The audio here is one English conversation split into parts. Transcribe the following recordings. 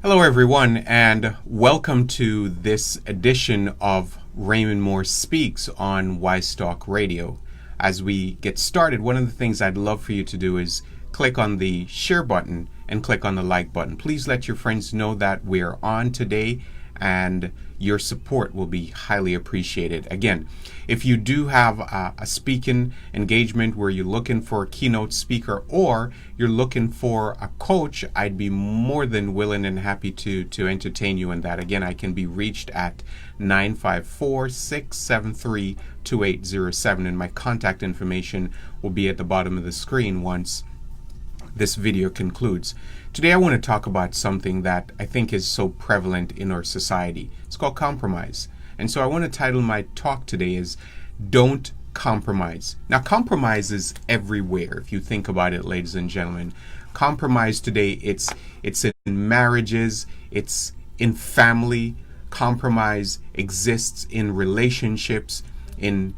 Hello, everyone, and welcome to this edition of Raymond Moore Speaks on Wise Talk Radio. As we get started, one of the things I'd love for you to do is click on the share button and click on the like button. Please let your friends know that we're on today, and your support will be highly appreciated. Again, if you do have a speaking engagement where you're looking for a keynote speaker or you're looking for a coach, I'd be more than willing and happy to entertain you in that. Again, I can be reached at 954-673-2807, and my contact information will be at the bottom of the screen once this video concludes. Today I want to talk about something that I think is so prevalent in our society. It's called compromise. And so I want to title my talk today is Don't Compromise. Now, compromise is everywhere. If you think about it, ladies and gentlemen, compromise today, it's in marriages, it's in family. Compromise exists in relationships, in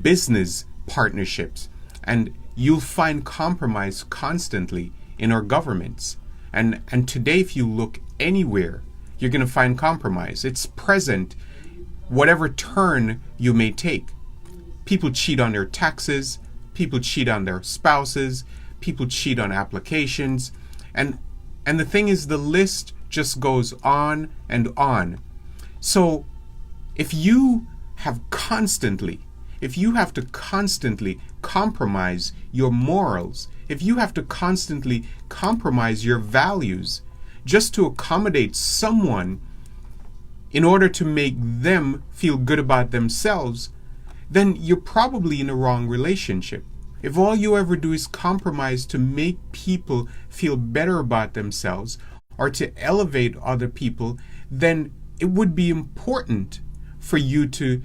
business partnerships. And you'll find compromise constantly in our governments. And today, if you look anywhere, you're going to find compromise. It's present, whatever turn you may take. People cheat on their taxes, people cheat on their spouses, people cheat on applications. And the thing is, the list just goes on and on. So if you have to constantly compromise your morals, if you have to constantly compromise your values just to accommodate someone in order to make them feel good about themselves, then you're probably in a wrong relationship. If all you ever do is compromise to make people feel better about themselves or to elevate other people, then it would be important for you to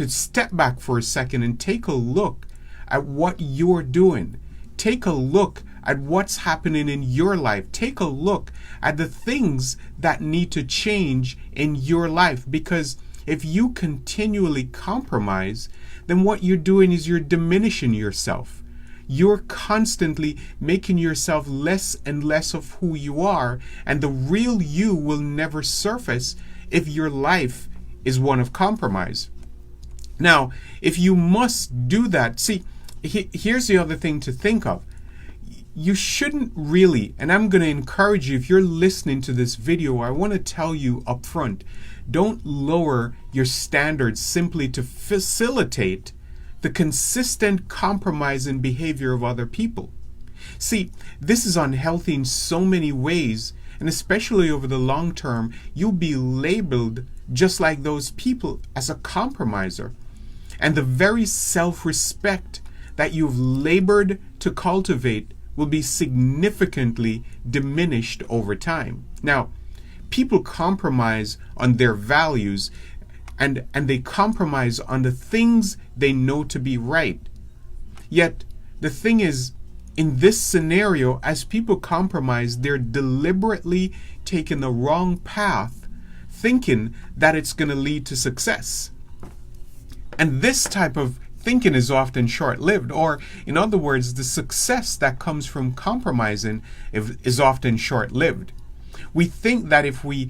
step back for a second and take a look at what you're doing. Take a look at what's happening in your life. Take a look at the things that need to change in your life. Because if you continually compromise, then what you're doing is you're diminishing yourself. You're constantly making yourself less and less of who you are. And the real you will never surface if your life is one of compromise. Now, if you must do that, see, here's the other thing to think of. You shouldn't really, and I'm going to encourage you, if you're listening to this video, I want to tell you up front, don't lower your standards simply to facilitate the consistent compromising behavior of other people. See, this is unhealthy in so many ways, and especially over the long term, you'll be labeled just like those people as a compromiser. And the very self-respect that you've labored to cultivate will be significantly diminished over time. Now, people compromise on their values and they compromise on the things they know to be right. Yet, the thing is, in this scenario, as people compromise, they're deliberately taking the wrong path, thinking that it's going to lead to success. And this type of thinking is often short-lived, or in other words, the success that comes from compromising is often short-lived. We think that if we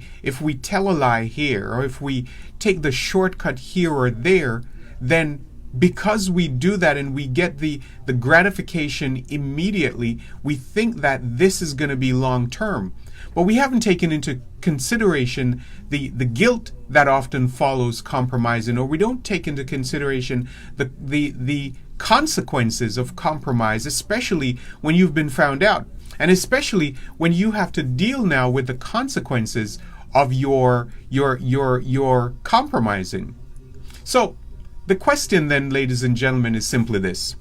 tell a lie here, or if we take the shortcut here or there, then because we do that and we get the gratification immediately, we think that this is going to be long-term. But we haven't taken into consideration the guilt that often follows compromising, or we don't take into consideration the consequences of compromise, especially when you've been found out, and especially when you have to deal now with the consequences of your compromising. So the question then, ladies and gentlemen, is simply this.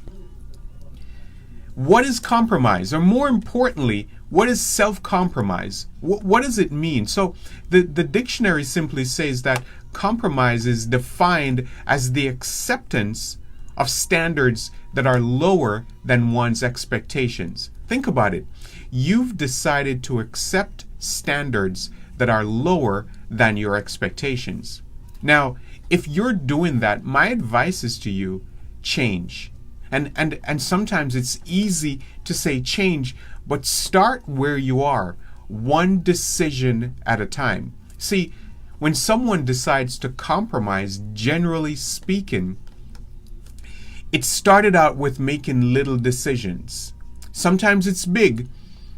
What is compromise? Or more importantly, what is self-compromise? What does it mean? So the dictionary simply says that compromise is defined as the acceptance of standards that are lower than one's expectations. Think about it. You've decided to accept standards that are lower than your expectations. Now, if you're doing that, my advice is to you, change. And sometimes it's easy to say change, but start where you are. one decision at a time. See, when someone decides to compromise, generally speaking, it started out with making little decisions. Sometimes it's big,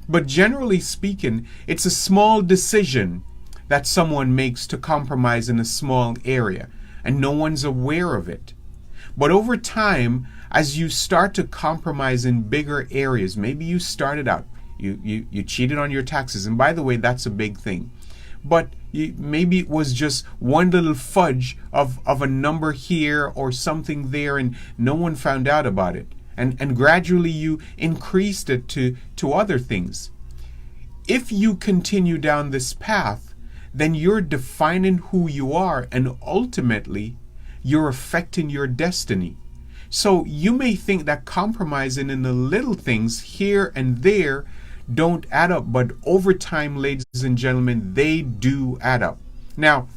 but generally speaking, it's a small decision that someone makes to compromise in a small area, and no one's aware of it. But over time, as you start to compromise in bigger areas, maybe you started out, you cheated on your taxes, and by the way, that's a big thing. But maybe it was just one little fudge of a number here or something there, and no one found out about it. And gradually you increased it to other things. If you continue down this path, then you're defining who you are, and ultimately you're affecting your destiny. So you may think that compromising in the little things here and there don't add up, but over time, ladies and gentlemen, they do add up. Now,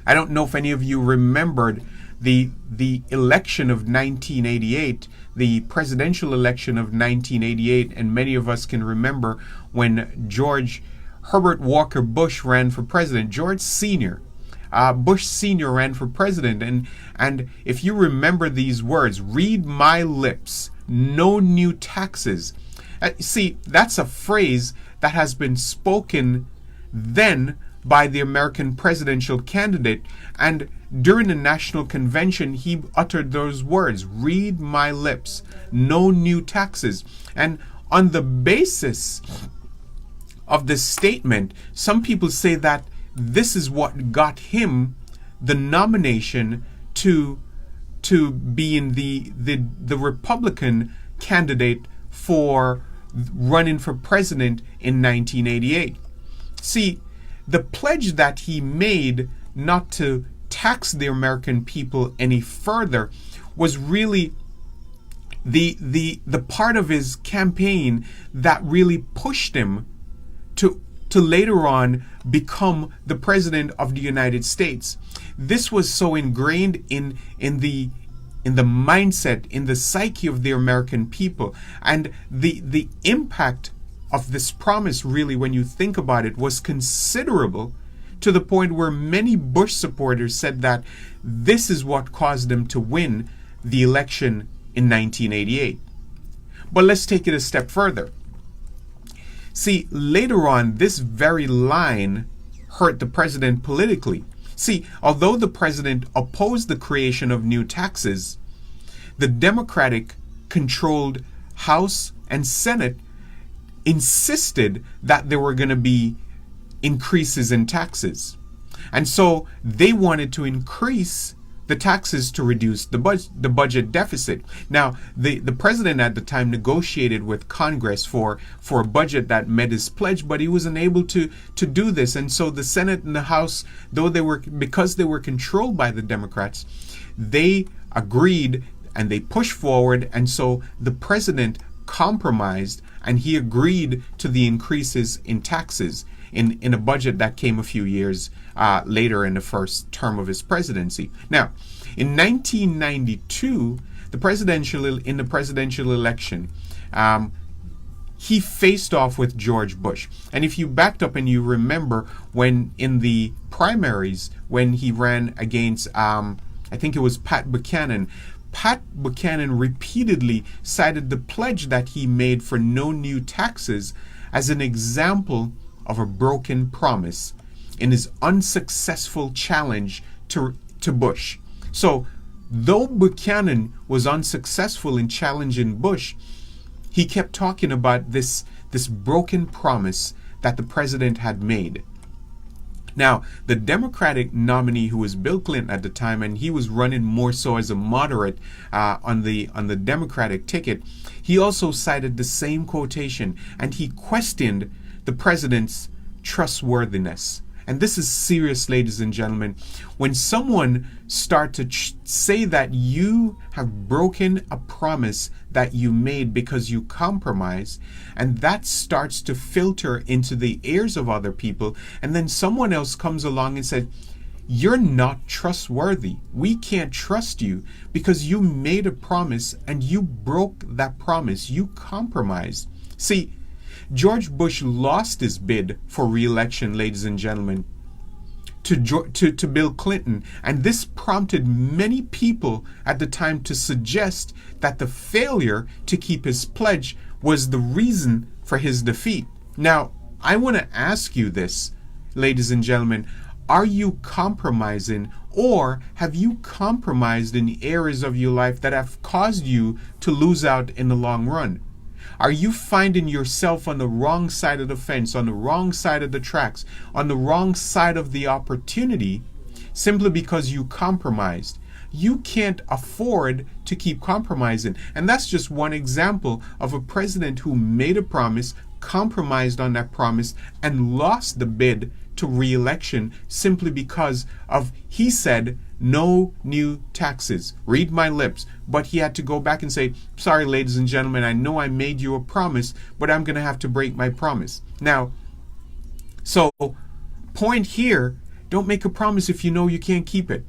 I don't know if any of you remembered the election of 1988, the presidential election of 1988, and many of us can remember when George Herbert Walker Bush ran for president. George Sr. Bush Sr. ran for president, and if you remember these words, read my lips, no new taxes. See, that's a phrase that has been spoken then by the American presidential candidate, and during the national convention he uttered those words, read my lips, no new taxes. And on the basis of this statement, some people say that this is what got him the nomination to being the Republican candidate for running for president in 1988. See, the pledge that he made not to tax the American people any further was really the part of his campaign that really pushed him to later on become the president of the United States. This was so ingrained in the mindset, in the psyche of the American people. And the impact of this promise, really, when you think about it, was considerable, to the point where many Bush supporters said that this is what caused them to win the election in 1988. But let's take it a step further. See, later on, this very line hurt the president politically. See, although the president opposed the creation of new taxes, the Democratic controlled House and Senate insisted that there were going to be increases in taxes. And so they wanted to increase the taxes to reduce the budget deficit. Now, the president at the time negotiated with Congress for a budget that met his pledge, but he was unable to do this. And so the Senate and the House, because they were controlled by the Democrats, they agreed and they pushed forward. And so the president compromised, and he agreed to the increases in taxes in a budget that came a few years later in the first term of his presidency. Now, in 1992, in the presidential election, he faced off with George Bush. And if you backed up and you remember when in the primaries, when he ran against, I think it was Pat Buchanan, Pat Buchanan repeatedly cited the pledge that he made for no new taxes as an example of a broken promise in his unsuccessful challenge to Bush. So, though Buchanan was unsuccessful in challenging Bush, he kept talking about this broken promise that the president had made. Now, the Democratic nominee, who was Bill Clinton at the time, and he was running more so as a moderate on the Democratic ticket, he also cited the same quotation, and he questioned the president's trustworthiness. And this is serious, ladies and gentlemen. When someone starts to say that you have broken a promise that you made because you compromised, and that starts to filter into the ears of other people, and then someone else comes along and said, you're not trustworthy. We can't trust you because you made a promise and you broke that promise. You compromised. See, George Bush lost his bid for re-election, ladies and gentlemen, to Bill Clinton, and this prompted many people at the time to suggest that the failure to keep his pledge was the reason for his defeat. Now, I want to ask you this, ladies and gentlemen. Are you compromising, or have you compromised in areas of your life that have caused you to lose out in the long run? Are you finding yourself on the wrong side of the fence, on the wrong side of the tracks, on the wrong side of the opportunity simply because you compromised? You can't afford to keep compromising. And that's just one example of a president who made a promise, compromised on that promise, and lost the bid to re-election simply because of, he said, no new taxes. Read my lips. But he had to go back and say, sorry, ladies and gentlemen, I know I made you a promise, but I'm going to have to break my promise. Now, so point here, don't make a promise if you know you can't keep it,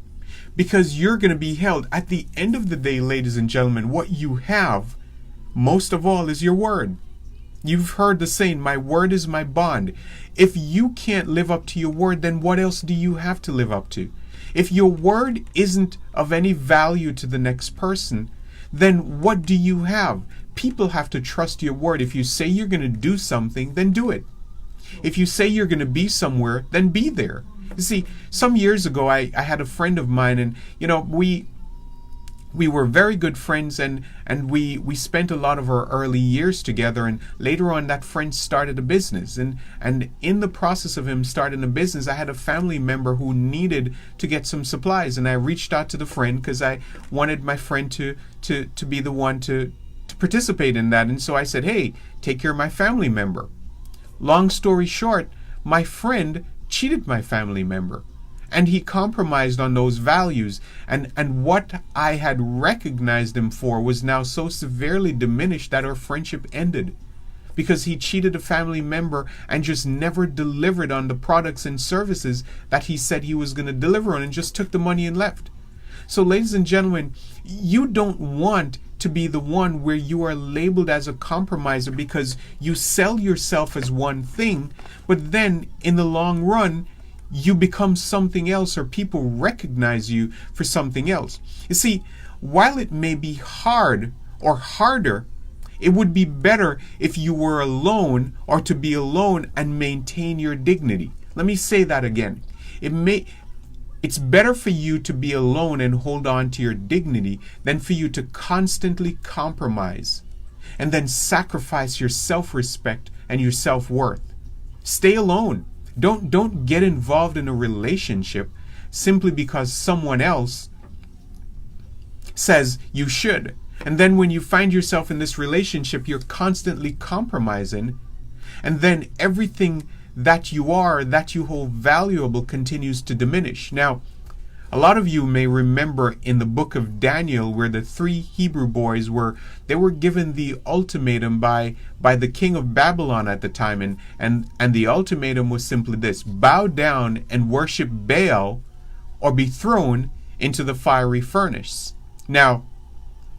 because you're going to be held. At the end of the day, ladies and gentlemen, what you have most of all is your word. You've heard the saying, my word is my bond. If you can't live up to your word, then what else do you have to live up to? If your word isn't of any value to the next person, then what do you have? People have to trust your word. If you say you're going to do something, then do it. If you say you're going to be somewhere, then be there. You see, some years ago, I had a friend of mine, and we were very good friends, and we spent a lot of our early years together, and later on that friend started a business, and in the process of him starting a business, I had a family member who needed to get some supplies, and I reached out to the friend because I wanted my friend to be the one to participate in that. And so I said, hey, take care of my family member. Long story short, my friend cheated my family member. And he compromised on those values. And what I had recognized him for was now so severely diminished that our friendship ended. Because he cheated a family member and just never delivered on the products and services that he said he was going to deliver on, and just took the money and left. So, ladies and gentlemen, you don't want to be the one where you are labeled as a compromiser because you sell yourself as one thing, but then in the long run, you become something else, or people recognize you for something else. You see, while it may be hard or harder, it would be better if you were alone, or to be alone and maintain your dignity. Let me say that again. It's better for you to be alone and hold on to your dignity than for you to constantly compromise and then sacrifice your self-respect and your self-worth. Stay alone. Don't get involved in a relationship simply because someone else says you should. And then when you find yourself in this relationship, you're constantly compromising, and then everything that you are, that you hold valuable, continues to diminish. Now, a lot of you may remember in the book of Daniel, where the 3 Hebrew boys were given the ultimatum by the king of Babylon at the time, and the ultimatum was simply this: bow down and worship Baal, or be thrown into the fiery furnace. Now,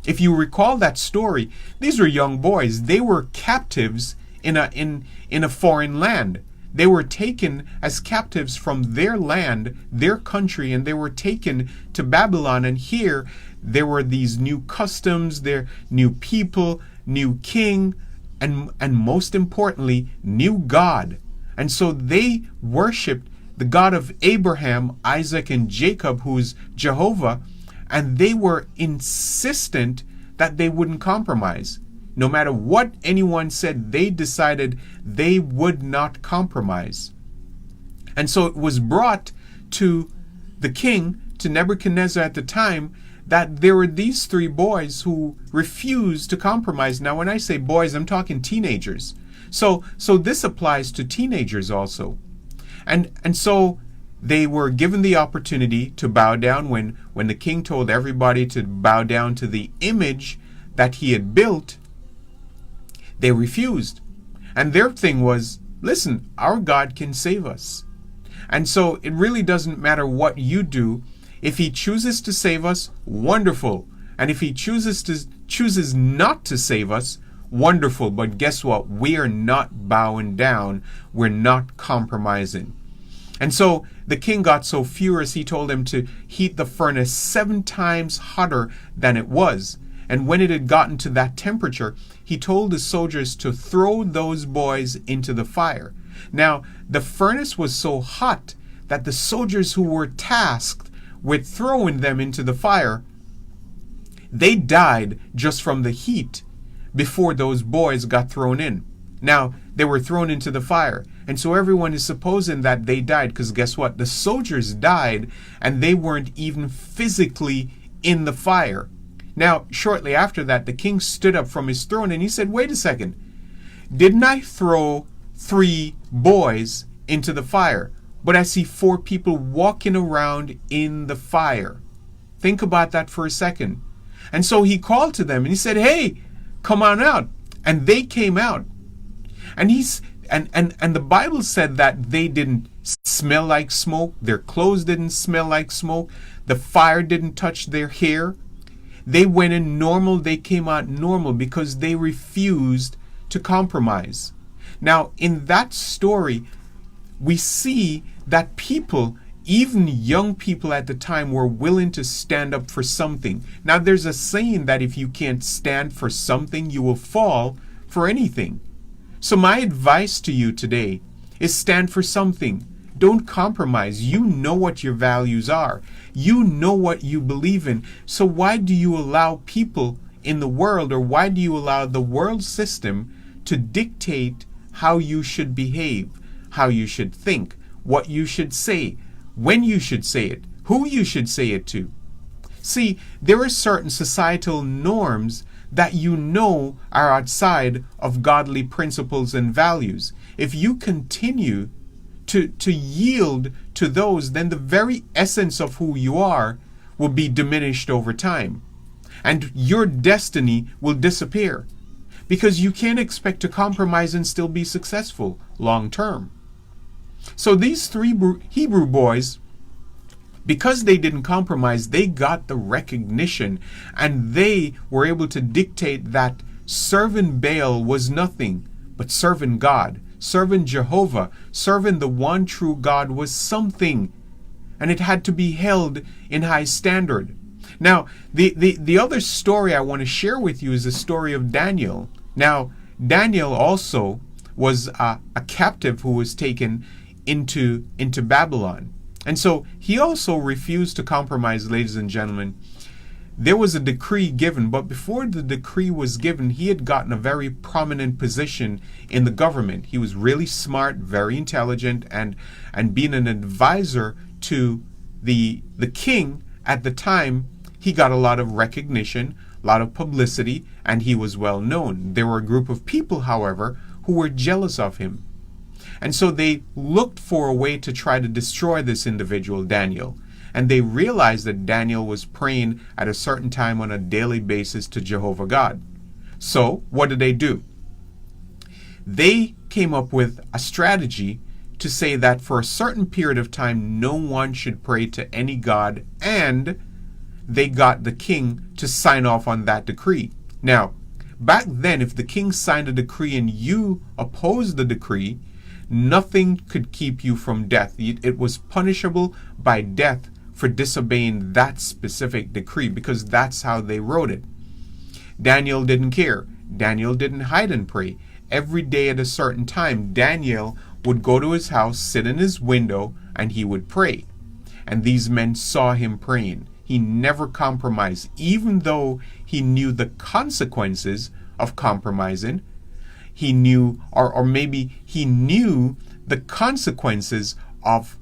if you recall that story, these were young boys. They were captives in a foreign land. They were taken as captives from their land, their country, and they were taken to Babylon. And here there were these new customs, their new people, new king, and most importantly, new God. And so they worshipped the God of Abraham, Isaac, and Jacob, who's Jehovah, and they were insistent that they wouldn't compromise. No matter what anyone said, they decided they would not compromise. And so it was brought to the king, to Nebuchadnezzar at the time, that there were these 3 boys who refused to compromise. Now, when I say boys, I'm talking teenagers. So this applies to teenagers also. And so they were given the opportunity to bow down when the king told everybody to bow down to the image that he had built. They refused. And their thing was, listen, our God can save us. And so it really doesn't matter what you do. If he chooses to save us, wonderful. And if he chooses not to save us, Wonderful, but guess what? We are not bowing down. We're not compromising. And so the king got so furious, he told them to heat the furnace 7 times hotter than it was. And when it had gotten to that temperature, he told the soldiers to throw those boys into the fire. Now, the furnace was so hot that the soldiers who were tasked with throwing them into the fire, they died just from the heat before those boys got thrown in. Now, they were thrown into the fire. And so everyone is supposing that they died, because guess what? The soldiers died and they weren't even physically in the fire. Now, shortly after that, the king stood up from his throne and he said, wait a second. Didn't I throw 3 boys into the fire? But I see 4 people walking around in the fire. Think about that for a second. And so he called to them and he said, hey, come on out. And they came out. And and the Bible said that they didn't smell like smoke. Their clothes didn't smell like smoke. The fire didn't touch their hair. They went in normal. They came out normal because they refused to compromise. Now, in that story, we see that people, even young people at the time, were willing to stand up for something. Now, there's a saying that if you can't stand for something, you will fall for anything. So my advice to you today is stand for something. Don't compromise. You know what your values are. You know what you believe in. So why do you allow people in the world, or why do you allow the world system to dictate how you should behave, how you should think, what you should say, when you should say it, who you should say it to? See, there are certain societal norms that you know are outside of godly principles and values. If you continue to yield to those, then the very essence of who you are will be diminished over time. And your destiny will disappear. Because you can't expect to compromise and still be successful long term. So these 3 Hebrew boys, because they didn't compromise, they got the recognition, and they were able to dictate that serving Baal was nothing, but serving God, serving Jehovah, serving the one true God was something, and it had to be held in high standard. Now, the other story I want to share with you is the story of Daniel. Now, Daniel also was a captive who was taken into Babylon. And so he also refused to compromise, ladies and gentlemen. There was a decree given, but before the decree was given, he had gotten a very prominent position in the government. He was really smart, very intelligent, and being an advisor to the king at the time, he got a lot of recognition, a lot of publicity, and he was well known. There were a group of people, however, who were jealous of him. And so they looked for a way to try to destroy this individual, Daniel. And they realized that Daniel was praying at a certain time on a daily basis to Jehovah God. So what did they do? They came up with a strategy to say that for a certain period of time, no one should pray to any god, and they got the king to sign off on that decree. Now, back then, if the king signed a decree and you opposed the decree, nothing could keep you from death. It was punishable by death for disobeying that specific decree, because that's how they wrote it. Daniel didn't care. Daniel didn't hide and pray. Every day at a certain time, Daniel would go to his house, sit in his window, and he would pray. And these men saw him praying. He never compromised, even though he knew the consequences of compromising. He knew, or maybe he knew the consequences of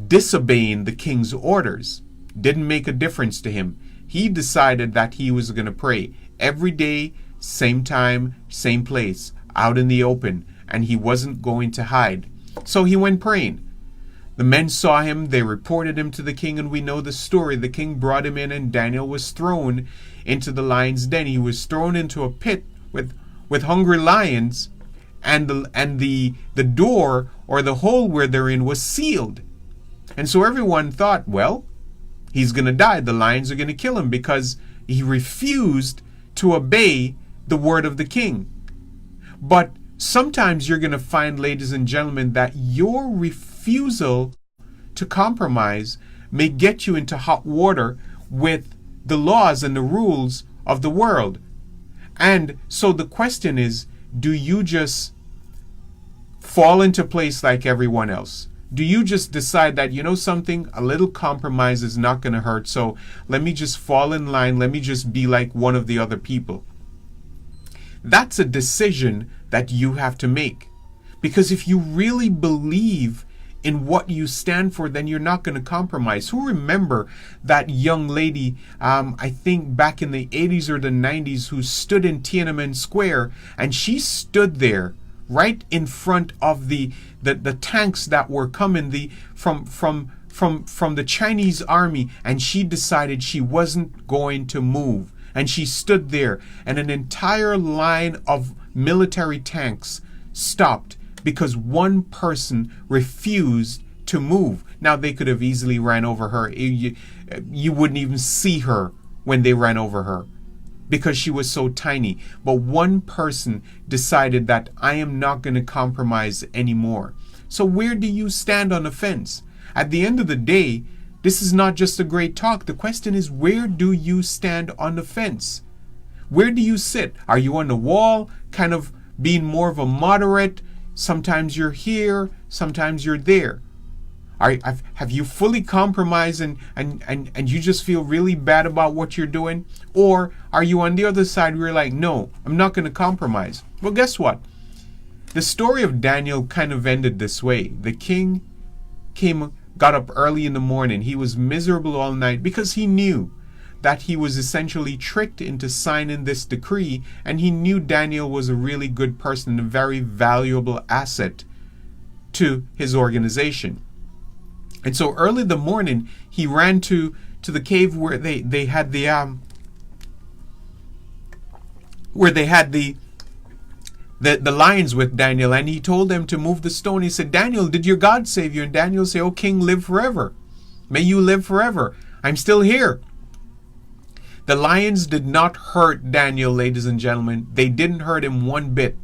disobeying the king's orders. Didn't make a difference to him. He decided that he was going to pray every day, same time, same place, out in the open, and he wasn't going to hide. So he went praying. The men saw him, they reported him to the king, and we know the story. The king brought him in, and Daniel was thrown into the lion's den. He was thrown into a pit with hungry lions, and the door, or the hole where they're in, was sealed. And so everyone thought, well, he's going to die. The lions are going to kill him because he refused to obey the word of the king. But sometimes you're going to find, ladies and gentlemen, that your refusal to compromise may get you into hot water with the laws and the rules of the world. And so the question is, do you just fall into place like everyone else? Do you just decide that, you know something, a little compromise is not going to hurt, so let me just fall in line, let me just be like one of the other people? That's a decision that you have to make. Because if you really believe in what you stand for, then you're not going to compromise. Who remember that young lady, I think back in the 80s or the 90s, who stood in Tiananmen Square, and she stood there right in front of the tanks that were coming from the Chinese army, and she decided she wasn't going to move. And she stood there, and an entire line of military tanks stopped because one person refused to move. Now, they could have easily ran over her. You wouldn't even see her when they ran over her because she was so tiny. But one person decided that I am not going to compromise anymore. So where do you stand on the fence? At the end of the day, this is not just a great talk. The question is, where do you stand on the fence? Where do you sit? Are you on the wall, kind of being more of a moderate? Sometimes you're here, sometimes you're there. Have you fully compromised and you just feel really bad about what you're doing? Or are you on the other side where you're like, no, I'm not going to compromise? Well, guess what? The story of Daniel kind of ended this way. The king got up early in the morning. He was miserable all night because he knew that he was essentially tricked into signing this decree, and he knew Daniel was a really good person, a very valuable asset to his organization. And so early in the morning, he ran to the cave where they had the lions with Daniel, and he told them to move the stone. He said, Daniel, did your God save you? And Daniel said, O king, live forever. May you live forever. I'm still here. The lions did not hurt Daniel, ladies and gentlemen. They didn't hurt him one bit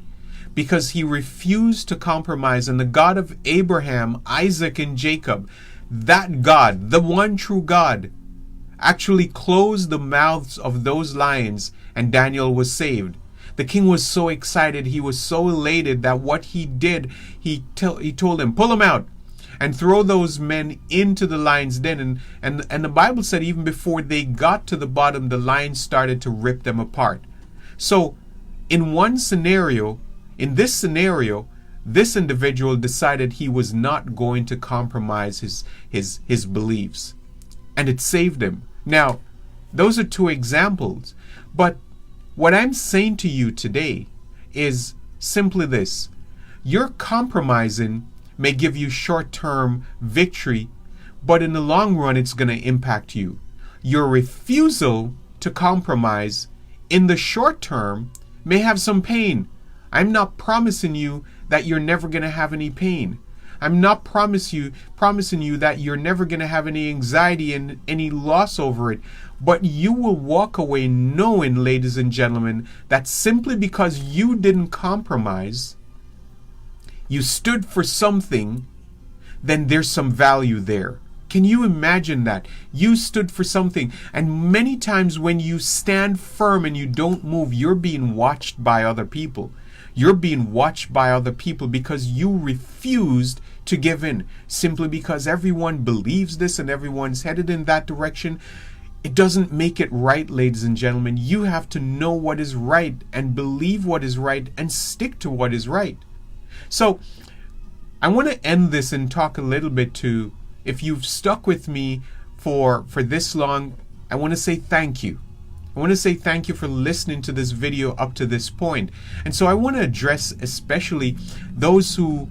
because he refused to compromise. And the God of Abraham, Isaac, and Jacob, that God, the one true God, actually closed the mouths of those lions, and Daniel was saved. The king was so excited, he was so elated that what he did, he told him, pull him out and throw those men into the lion's den. And the Bible said even before they got to the bottom, the lions started to rip them apart. So in this scenario, this individual decided he was not going to compromise his beliefs, and it saved him. Now, those are two examples, but what I'm saying to you today is simply this. Your compromising may give you short-term victory, but in the long run, it's going to impact you. Your refusal to compromise in the short term may have some pain. I'm not promising you that you're never going to have any pain. I'm not promising you that you're never going to have any anxiety and any loss over it. But you will walk away knowing, ladies and gentlemen, that simply because you didn't compromise, you stood for something, then there's some value there. Can you imagine that? You stood for something. And many times when you stand firm and you don't move, you're being watched by other people. You're being watched by other people because you refused to give in. Simply because everyone believes this and everyone's headed in that direction, it doesn't make it right, ladies and gentlemen. You have to know what is right and believe what is right and stick to what is right. So I want to end this and talk a little bit to, if you've stuck with me for this long, I want to say thank you. I want to say thank you for listening to this video up to this point. And so I want to address especially those who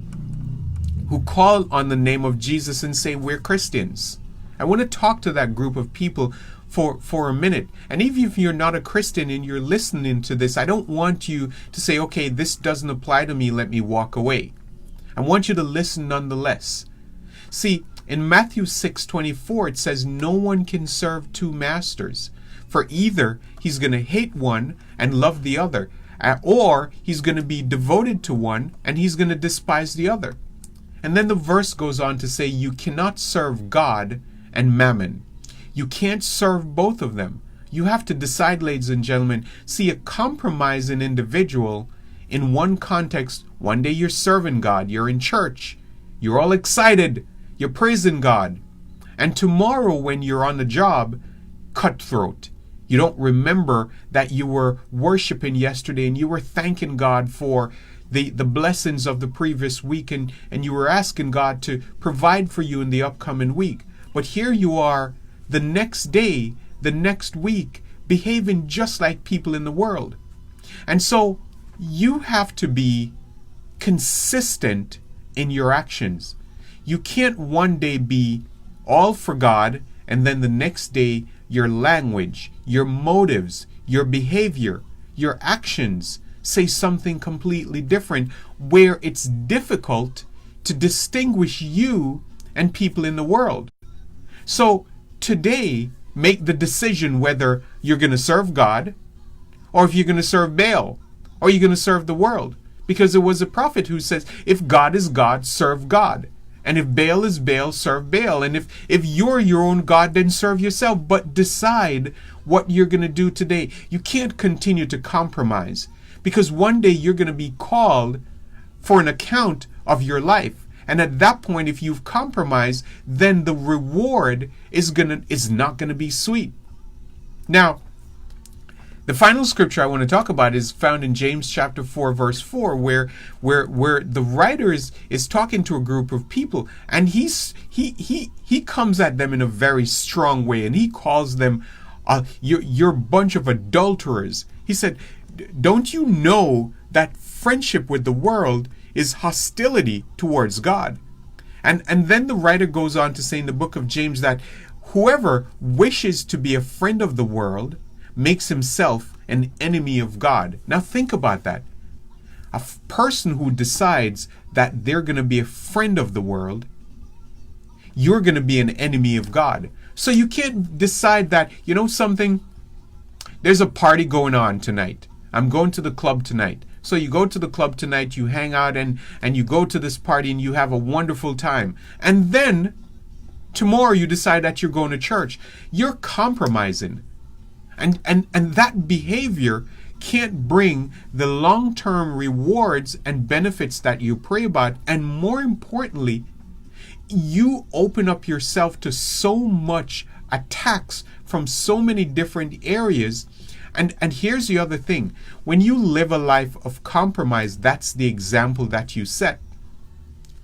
call on the name of Jesus and say we're Christians. I want to talk to that group of people for a minute. And even if you're not a Christian and you're listening to this, I don't want you to say, okay, this doesn't apply to me, let me walk away. I want you to listen nonetheless. See, in Matthew 6:24, it says, no one can serve two masters, for either he's going to hate one and love the other, Or he's going to be devoted to one and he's going to despise the other. And then the verse goes on to say, you cannot serve God and mammon. You can't serve both of them. You have to decide, ladies and gentlemen. See, a compromising individual in one context, one day you're serving God, you're in church, you're all excited, you're praising God. And tomorrow when you're on the job, cutthroat. You don't remember that you were worshiping yesterday and you were thanking God for the blessings of the previous week, and you were asking God to provide for you in the upcoming week. But here you are the next day, the next week, behaving just like people in the world. And so you have to be consistent in your actions. You can't one day be all for God and then the next day your language, your motives, your behavior, your actions say something completely different, where it's difficult to distinguish you and people in the world. So today, make the decision whether you're going to serve God, or if you're going to serve Baal, or you're going to serve the world. Because there was a prophet who says, if God is God, serve God. And if Baal is Baal, serve Baal. And if you're your own God, then serve yourself. But decide what you're going to do today. You can't continue to compromise, because one day you're going to be called for an account of your life. And at that point, if you've compromised, then the reward is not going to be sweet. Now, the final scripture I want to talk about is found in James chapter 4, verse 4, where the writer is talking to a group of people, and he comes at them in a very strong way, and he calls them you're a bunch of adulterers. He said, don't you know that friendship with the world is hostility towards God? And then the writer goes on to say in the book of James that whoever wishes to be a friend of the world makes himself an enemy of God. Now think about that. A person who decides that they're going to be a friend of the world, you're going to be an enemy of God. So you can't decide that, you know something, there's a party going on tonight. I'm going to the club tonight. So you go to the club tonight, you hang out and you go to this party and you have a wonderful time. And then tomorrow you decide that you're going to church. You're compromising. And that behavior can't bring the long-term rewards and benefits that you pray about. And more importantly, you open up yourself to so much attacks from so many different areas. And here's the other thing. When you live a life of compromise, that's the example that you set.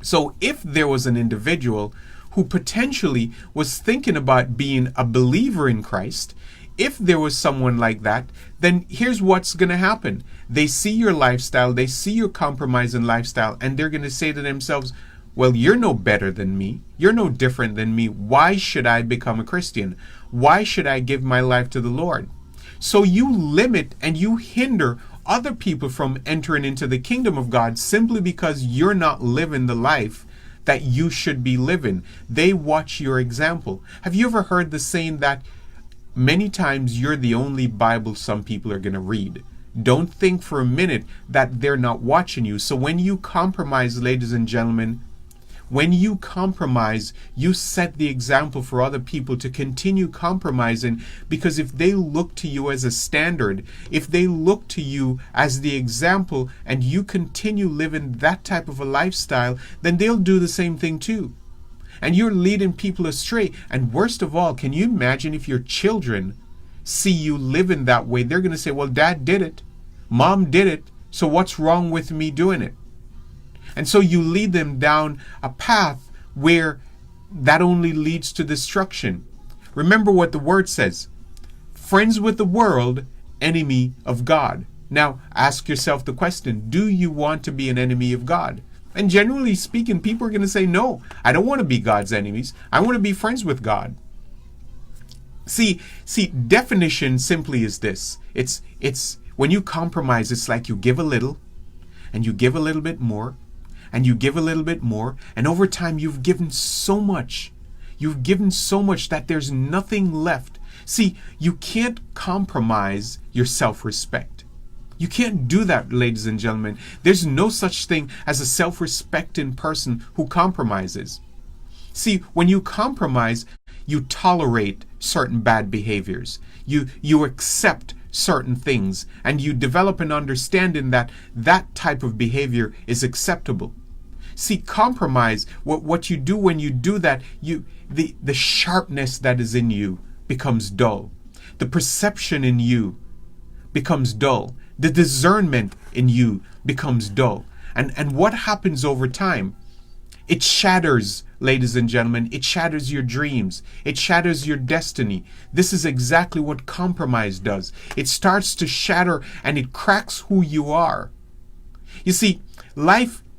So if there was an individual who potentially was thinking about being a believer in Christ, if there was someone like that, then here's what's going to happen. They see your lifestyle, they see your compromising lifestyle, and they're going to say to themselves, well, you're no better than me. You're no different than me. Why should I become a Christian? Why should I give my life to the Lord? So you limit and you hinder other people from entering into the kingdom of God simply because you're not living the life that you should be living. They watch your example. Have you ever heard the saying that many times you're the only Bible some people are going to read? Don't think for a minute that they're not watching you. So when you compromise, ladies and gentlemen, when you compromise, you set the example for other people to continue compromising, because if they look to you as a standard, if they look to you as the example and you continue living that type of a lifestyle, then they'll do the same thing too. And you're leading people astray. And worst of all, can you imagine if your children see you living that way? They're going to say, well, Dad did it. Mom did it. So what's wrong with me doing it? And so you lead them down a path where that only leads to destruction. Remember what the word says. Friends with the world, enemy of God. Now, ask yourself the question, do you want to be an enemy of God? And generally speaking, people are going to say, no, I don't want to be God's enemies. I want to be friends with God. See, definition simply is this. It's when you compromise, it's like you give a little and you give a little bit more and you give a little bit more. And over time, you've given so much. You've given so much that there's nothing left. See, you can't compromise your self-respect. You can't do that, ladies and gentlemen. There's no such thing as a self-respecting person who compromises. See, when you compromise, you tolerate certain bad behaviors. You accept certain things, and you develop an understanding that that type of behavior is acceptable. See, compromise, what you do when you do that, the sharpness that is in you becomes dull. The perception in you becomes dull. The discernment in you becomes dull. And what happens over time? It shatters, ladies and gentlemen. It shatters your dreams. It shatters your destiny. This is exactly what compromise does. It starts to shatter and it cracks who you are. You see,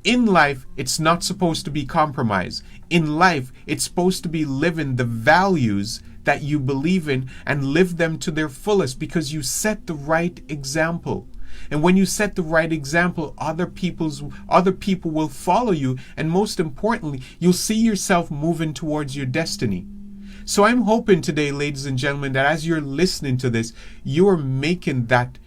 in life, it's not supposed to be compromise. In life, it's supposed to be living the values that you believe in and live them to their fullest, because you set the right example. And when you set the right example, other people will follow you, and most importantly, you'll see yourself moving towards your destiny. So I'm hoping today, ladies and gentlemen, that as you're listening to this, you are making that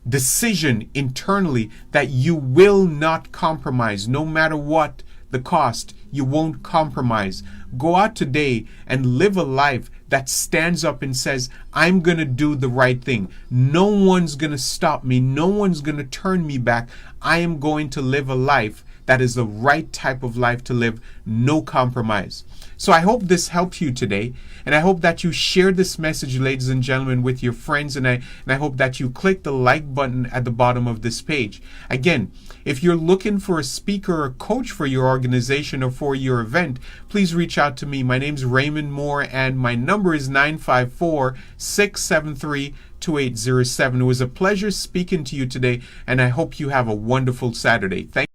decision internally that you will not compromise. No matter what the cost, you won't compromise. Go out today and live a life that stands up and says, I'm going to do the right thing. No one's going to stop me. No one's going to turn me back. I am going to live a life that is the right type of life to live. No compromise. So I hope this helps you today, and I hope that you share this message, ladies and gentlemen, with your friends, and I hope that you click the like button at the bottom of this page. Again, if you're looking for a speaker or coach for your organization or for your event, please reach out to me. My name's Raymond Moore, and my number is 954-673-2807. It was a pleasure speaking to you today, and I hope you have a wonderful Saturday. Thank you.